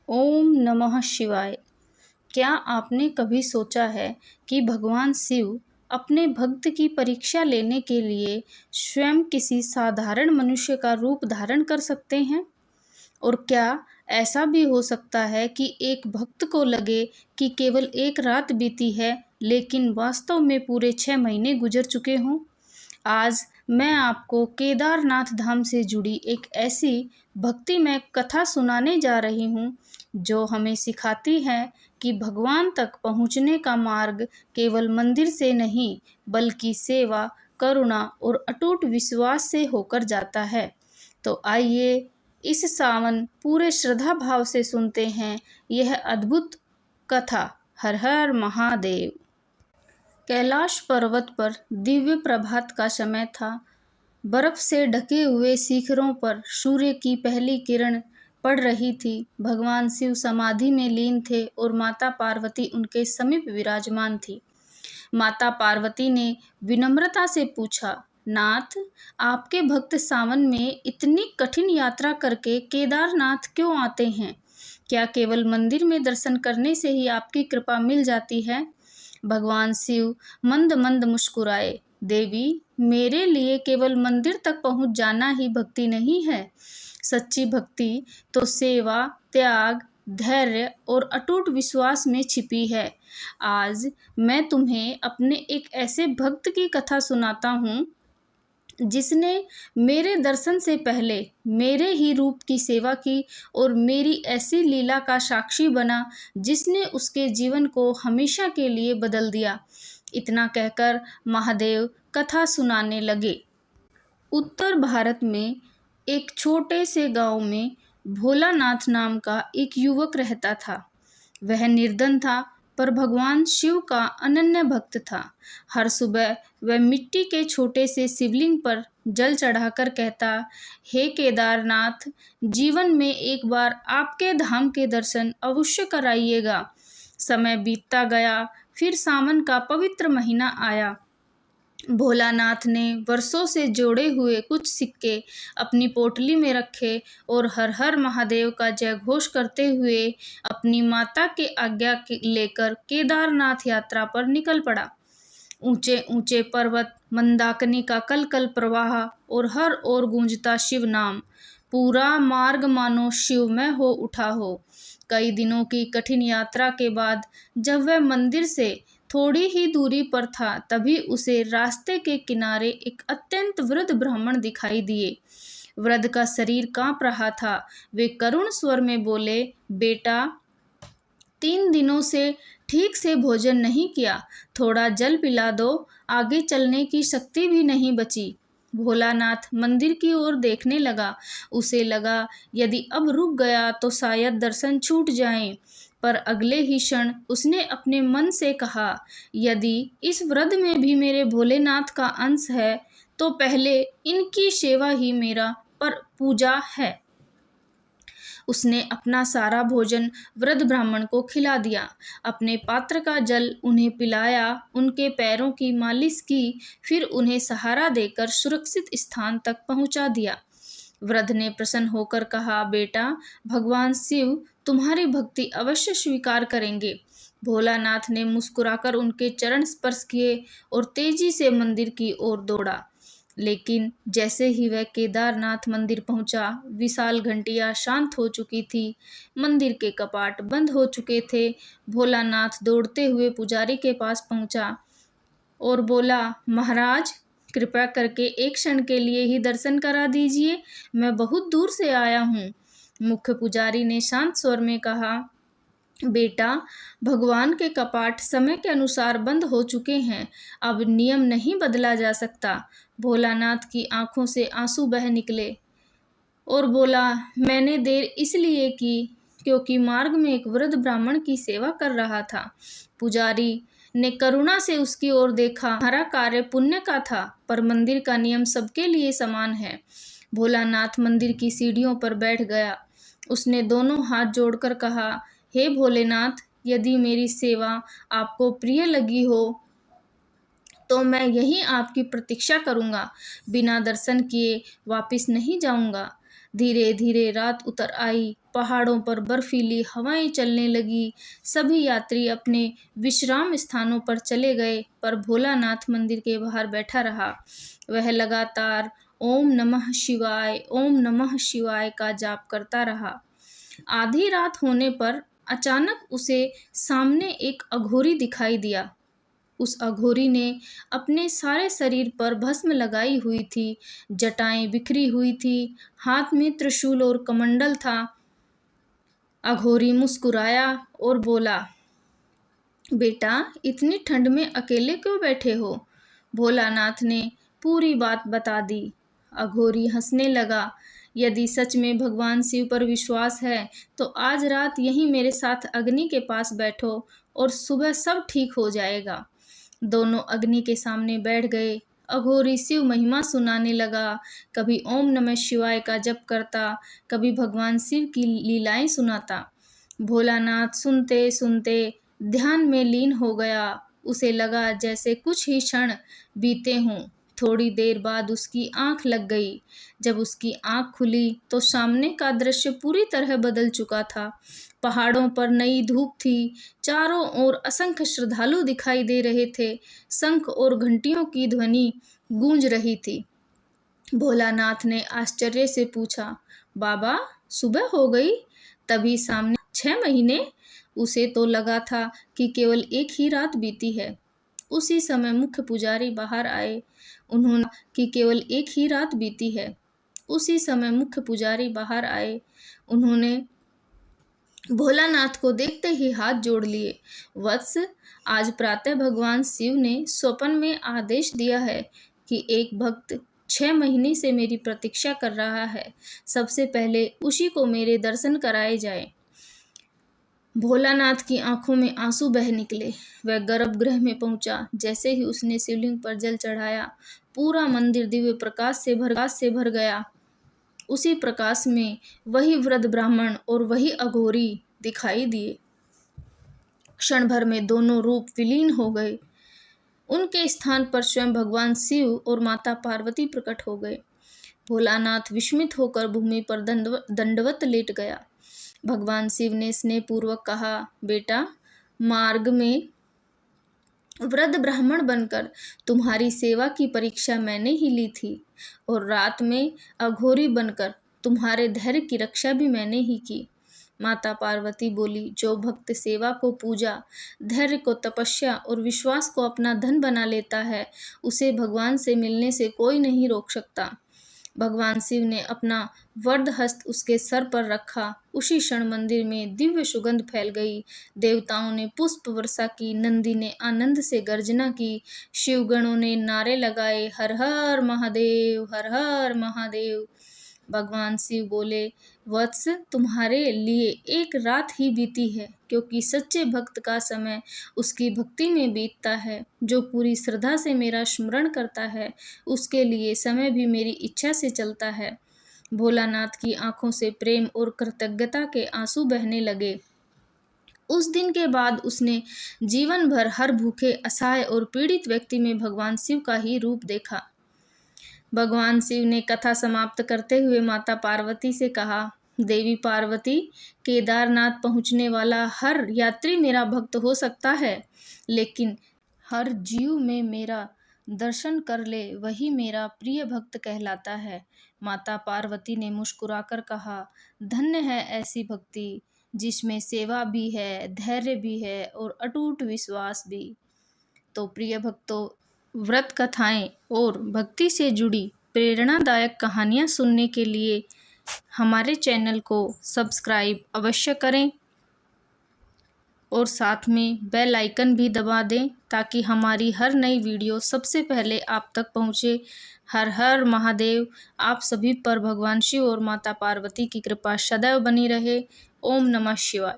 ओम नमः शिवाय। क्या आपने कभी सोचा है कि भगवान शिव अपने भक्त की परीक्षा लेने के लिए स्वयं किसी साधारण मनुष्य का रूप धारण कर सकते हैं? और क्या ऐसा भी हो सकता है कि एक भक्त को लगे कि केवल एक रात बीती है, लेकिन वास्तव में पूरे 6 महीने गुजर चुके हों? आज मैं आपको केदारनाथ धाम से जुड़ी एक ऐसी भक्तिमय कथा सुनाने जा रही हूँ जो हमें सिखाती है कि भगवान तक पहुँचने का मार्ग केवल मंदिर से नहीं बल्कि सेवा, करुणा और अटूट विश्वास से होकर जाता है। तो आइए इस सावन पूरे श्रद्धा भाव से सुनते हैं यह अद्भुत कथा। हर हर महादेव। कैलाश पर्वत पर दिव्य प्रभात का समय था। बर्फ से ढके हुए शिखरों पर सूर्य की पहली किरण पड़ रही थी। भगवान शिव समाधि में लीन थे और माता पार्वती उनके समीप विराजमान थी। माता पार्वती ने विनम्रता से पूछा, नाथ, आपके भक्त सावन में इतनी कठिन यात्रा करके केदारनाथ क्यों आते हैं? क्या केवल मंदिर में दर्शन करने से ही आपकी कृपा मिल जाती है? भगवान शिव मंद मंद मुस्कुराए, देवी, मेरे लिए केवल मंदिर तक पहुंच जाना ही भक्ति नहीं है। सच्ची भक्ति तो सेवा, त्याग, धैर्य और अटूट विश्वास में छिपी है। आज मैं तुम्हें अपने एक ऐसे भक्त की कथा सुनाता हूँ जिसने मेरे दर्शन से पहले मेरे ही रूप की सेवा की और मेरी ऐसी लीला का साक्षी बना जिसने उसके जीवन को हमेशा के लिए बदल दिया। इतना कहकर महादेव कथा सुनाने लगे। उत्तर भारत में एक छोटे से गांव में भोलानाथ नाम का एक युवक रहता था। वह निर्धन था पर भगवान शिव का अनन्य भक्त था। हर सुबह वह मिट्टी के छोटे से शिवलिंग पर जल चढ़ाकर कहता, हे केदारनाथ, जीवन में एक बार आपके धाम के दर्शन अवश्य कराइएगा। समय बीतता गया, फिर सावन का पवित्र महीना आया। भोलानाथ ने वर्षों से जोड़े हुए कुछ सिक्के अपनी पोटली में रखे और हर हर महादेव का जय घोष करते हुए अपनी माता के आज्ञा लेकर केदारनाथ यात्रा पर निकल पड़ा। ऊंचे ऊंचे पर्वत, मंदाकिनी का कलकल प्रवाह और हर ओर गूंजता शिव नाम। पूरा मार्ग मानो शिवमय हो उठा हो। कई दिनों की कठिन यात्रा के बाद जब वह मंदिर से थोड़ी ही दूरी पर था, तभी उसे रास्ते के किनारे एक अत्यंत वृद्ध ब्राह्मण दिखाई दिए। वृद्ध का शरीर कांप रहा था। वे करुण स्वर में बोले, बेटा, 3 दिनों से ठीक से भोजन नहीं किया, थोड़ा जल पिला दो, आगे चलने की शक्ति भी नहीं बची। भोलानाथ मंदिर की ओर देखने लगा। उसे लगा यदि अब रुक गया तो शायद दर्शन छूट जाएं। पर अगले ही क्षण उसने अपने मन से कहा, यदि इस वृद्ध में भी मेरे भोलेनाथ का अंश है तो पहले इनकी सेवा ही मेरा पर पूजा है। उसने अपना सारा भोजन वृद्ध ब्राह्मण को खिला दिया, अपने पात्र का जल उन्हें पिलाया, उनके पैरों की मालिश की, फिर उन्हें सहारा देकर सुरक्षित स्थान तक पहुंचा दिया। वृद्ध ने प्रसन्न होकर कहा, बेटा, भगवान शिव तुम्हारी भक्ति अवश्य स्वीकार करेंगे। भोलानाथ ने मुस्कुराकर उनके चरण स्पर्श किए और तेजी से मंदिर की ओर दौड़ा। लेकिन जैसे ही वह केदारनाथ मंदिर पहुंचा, विशाल घंटियां शांत हो चुकी थी। मंदिर के कपाट बंद हो चुके थे। भोलानाथ दौड़ते हुए पुजारी के पास पहुंचा और बोला, महाराज, कृपया करके एक क्षण के लिए ही दर्शन करा दीजिए, मैं बहुत दूर से आया हूँ। मुख्य पुजारी ने शांत स्वर में कहा, बेटा, भगवान के कपाट समय के अनुसार बंद हो चुके हैं, अब नियम नहीं बदला जा सकता। भोलानाथ की आंखों से आंसू बह निकले और बोला, मैंने देर इसलिए की क्योंकि मार्ग में एक वृद्ध ब्राह्मण की सेवा कर रहा था। पुजारी ने करुणा से उसकी ओर देखा। हमारा कार्य पुण्य का था, पर मंदिर का नियम सबके लिए समान है। भोलानाथ मंदिर की सीढ़ियों पर बैठ गया। उसने दोनों हाथ जोड़कर कहा, हे भोलेनाथ, यदि मेरी सेवा आपको प्रिय लगी हो तो मैं यहीं आपकी प्रतीक्षा करूंगा, बिना दर्शन किए वापस नहीं जाऊंगा। धीरे धीरे रात उतर आई पहाड़ों पर बर्फीली हवाएं चलने लगी। सभी यात्री अपने विश्राम स्थानों पर चले गए, पर भोलानाथ मंदिर के बाहर बैठा रहा। वह लगातार ओम नमः शिवाय, ओम नमः शिवाय का जाप करता रहा। आधी रात होने पर अचानक उसे सामने एक अघोरी दिखाई दिया। उस अघोरी ने अपने सारे शरीर पर भस्म लगाई हुई थी, जटाएं बिखरी हुई थी, हाथ में त्रिशूल और कमंडल था। अघोरी मुस्कुराया और बोला, बेटा, इतनी ठंड में अकेले क्यों बैठे हो? भोलानाथ ने पूरी बात बता दी। अघोरी हंसने लगा, यदि सच में भगवान शिव पर विश्वास है तो आज रात यहीं मेरे साथ अग्नि के पास बैठो और सुबह सब ठीक हो जाएगा। दोनों अग्नि के सामने बैठ गए। अघोरी शिव महिमा सुनाने लगा, कभी ओम नमः शिवाय का जप करता, कभी भगवान शिव की लीलाएं सुनाता। भोलानाथ सुनते सुनते ध्यान में लीन हो गया। उसे लगा जैसे कुछ ही क्षण बीते हों। थोड़ी देर बाद उसकी आंख लग गई। जब उसकी आंख खुली तो सामने का दृश्य पूरी तरह बदल चुका था। पहाड़ों पर नई धूप थी, चारों ओर असंख्य श्रद्धालु दिखाई दे रहे थे, शंख और घंटियों की ध्वनि गूंज रही थी। भोलानाथ ने आश्चर्य से पूछा, बाबा, सुबह हो गई? तभी सामने 6 महीने? उसे तो लगा था कि केवल एक ही रात बीती है। उसी समय मुख्य पुजारी बाहर आए। उन्होंने कि केवल एक ही रात बीती है। उसी समय मुख्य पुजारी बाहर आए। उन्होंने भोलानाथ को देखते ही हाथ जोड़ लिए। वत्स, आज प्रातः भगवान शिव ने स्वप्न में आदेश दिया है कि एक भक्त 6 महीने से मेरी प्रतीक्षा कर रहा है। सबसे पहले उसी को मेरे दर्शन कराए जाए। भोलानाथ की आंखों में आंसू बह निकले। वह गर्भगृह में पहुंचा। जैसे ही उसने शिवलिंग पर जल चढ़ाया, पूरा मंदिर दिव्य प्रकाश से भर गया। उसी प्रकाश में वही वृद्ध ब्राह्मण और वही अघोरी दिखाई दिए। क्षण भर में दोनों रूप विलीन हो गए। उनके स्थान पर स्वयं भगवान शिव और माता पार्वती प्रकट हो गए। भोलानाथ विस्मित होकर भूमि पर दंडवत लेट गया। भगवान शिव ने स्नेहपूर्वक कहा, बेटा, मार्ग में वृद्ध ब्राह्मण बनकर तुम्हारी सेवा की परीक्षा मैंने ही ली थी, और रात में अघोरी बनकर तुम्हारे धैर्य की रक्षा भी मैंने ही की। माता पार्वती बोली, जो भक्त सेवा को पूजा, धैर्य को तपस्या और विश्वास को अपना धन बना लेता है, उसे भगवान से मिलने से कोई नहीं रोक सकता। भगवान शिव ने अपना वरद हस्त उसके सर पर रखा। उसी क्षण मंदिर में दिव्य सुगंध फैल गई। देवताओं ने पुष्प वर्षा की, नंदी ने आनंद से गर्जना की, शिवगणों ने नारे लगाए, हर हर महादेव, हर हर महादेव। भगवान शिव बोले, वत्स, तुम्हारे लिए एक रात ही बीती है, क्योंकि सच्चे भक्त का समय उसकी भक्ति में बीतता है। जो पूरी श्रद्धा से मेरा स्मरण करता है, उसके लिए समय भी मेरी इच्छा से चलता है। भोलानाथ की आंखों से प्रेम और कृतज्ञता के आंसू बहने लगे। उस दिन के बाद उसने जीवन भर हर भूखे, असहाय और पीड़ित व्यक्ति में भगवान शिव का ही रूप देखा। भगवान शिव ने कथा समाप्त करते हुए माता पार्वती से कहा, देवी पार्वती, केदारनाथ पहुंचने वाला हर यात्री मेरा भक्त हो सकता है, लेकिन हर जीव में मेरा दर्शन कर ले वही मेरा प्रिय भक्त कहलाता है। माता पार्वती ने मुस्कुराकर कहा, धन्य है ऐसी भक्ति जिसमें सेवा भी है, धैर्य भी है और अटूट विश्वास भी। तो प्रिय भक्तों, व्रत कथाएं और भक्ति से जुड़ी प्रेरणादायक कहानियां सुनने के लिए हमारे चैनल को सब्सक्राइब अवश्य करें और साथ में बेल आइकन भी दबा दें, ताकि हमारी हर नई वीडियो सबसे पहले आप तक पहुंचे। हर हर महादेव। आप सभी पर भगवान शिव और माता पार्वती की कृपा सदैव बनी रहे। ओम नमः शिवाय।